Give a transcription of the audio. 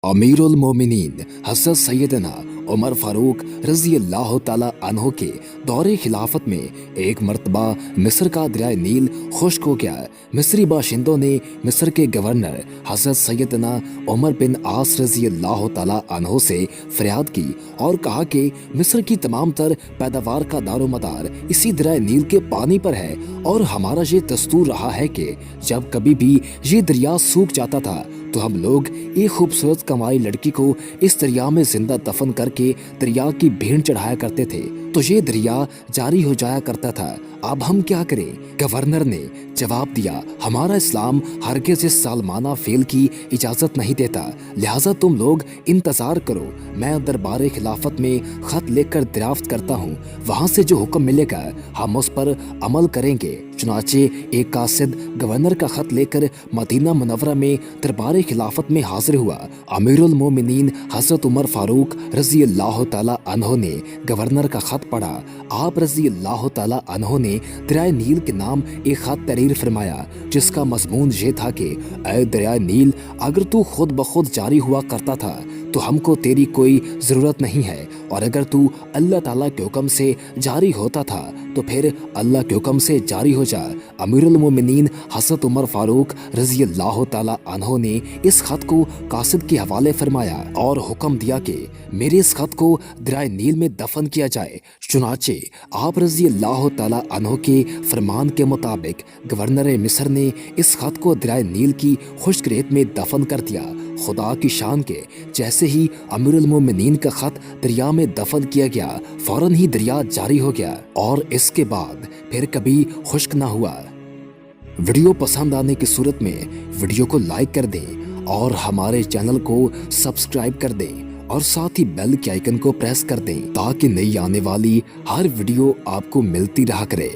अमीरुल मोमिनीन हज़रत सैयदना उमर फारूक रज़ी अल्लाह ताला अन्हो के दौरे खिलाफत में एक मरतबा मिस्र का दरिया नील खुश्क हो गया। मिस्री बाशिंदों ने मिस्र के गवर्नर हज़रत सैयदना उमर बिन आस रज़ी अल्लाह ताला अन्हो से फरियाद की और कहा कि मिस्र की तमाम तर पैदावार का दारोमदार इसी दरिया नील के पानी पर है और हमारा ये दस्तूर रहा है कि जब कभी भी ये दरिया सूख जाता था तो हम लोग एक खूबसूरत कमाई लड़की को इस दरिया में जिंदा दफन करके दरिया की भेंट चढ़ाया करते थे तो ये दरिया जारी हो जाया करता था। अब हम क्या करें? गवर्नर ने जवाब दिया, हमारा इस्लाम हरगिज़ इस सालमाना फेल की इजाज़त नहीं देता, लिहाजा तुम लोग इंतज़ार करो, मैं दरबार खिलाफत में ख़त लेकर दरियाफ्त करता हूँ, वहाँ से जो हुक्म मिलेगा हम उस पर अमल करेंगे। चुनाचे एक कासिद गवर्नर का ख़त लेकर मदीना मुनव्वरा में दरबार खिलाफत में हाजिर हुआ। अमीरुल मोमिनीन हज़रत उमर फारूक रज़ी अल्लाह ताला अन्हो ने गवर्नर का ख़त पढ़ा। आप रज़ी अल्लाह ताला अन्हो ने दरिया नील के नाम एक ख़त तहरीर फरमाया जिसका मज़मून ये था कि ऐ दरिया नील, अगर तू खुद ब खुद जारी हुआ करता था तो हमको तेरी कोई ज़रूरत नहीं है, और अगर तू अल्लाह ताला के हुक्म से जारी होता था तो फिर अल्लाह के हुक्म से जारी हो जा। अमीरुल मोमिनीन हज़रत उमर फारूक रज़ी अल्लाह ताला अन्हो ने इस खत को कासिद के हवाले फरमाया और हुक्म दिया कि मेरे इस खत को दरिया नील में दफन किया जाए। चुनाचे आप रज़ी अल्लाह ताला अन्हो के फरमान के मुताबिक गवर्नर मिस्र ने इस खत को दरिया नील की खुश्क रेत में दफन कर दिया। खुदा की शान के जैसे ही अमीरुल मोमिनीन का खत दरिया में दफन किया गया, फौरन ही दरिया जारी हो गया और इसके बाद फिर कभी खुश्क ना हुआ। वीडियो पसंद आने की सूरत में वीडियो को लाइक कर दें और हमारे चैनल को सब्सक्राइब कर दें और साथ ही बेल के आइकन को प्रेस कर दें ताकि नई आने वाली हर वीडियो आपको मिलती रहा करे।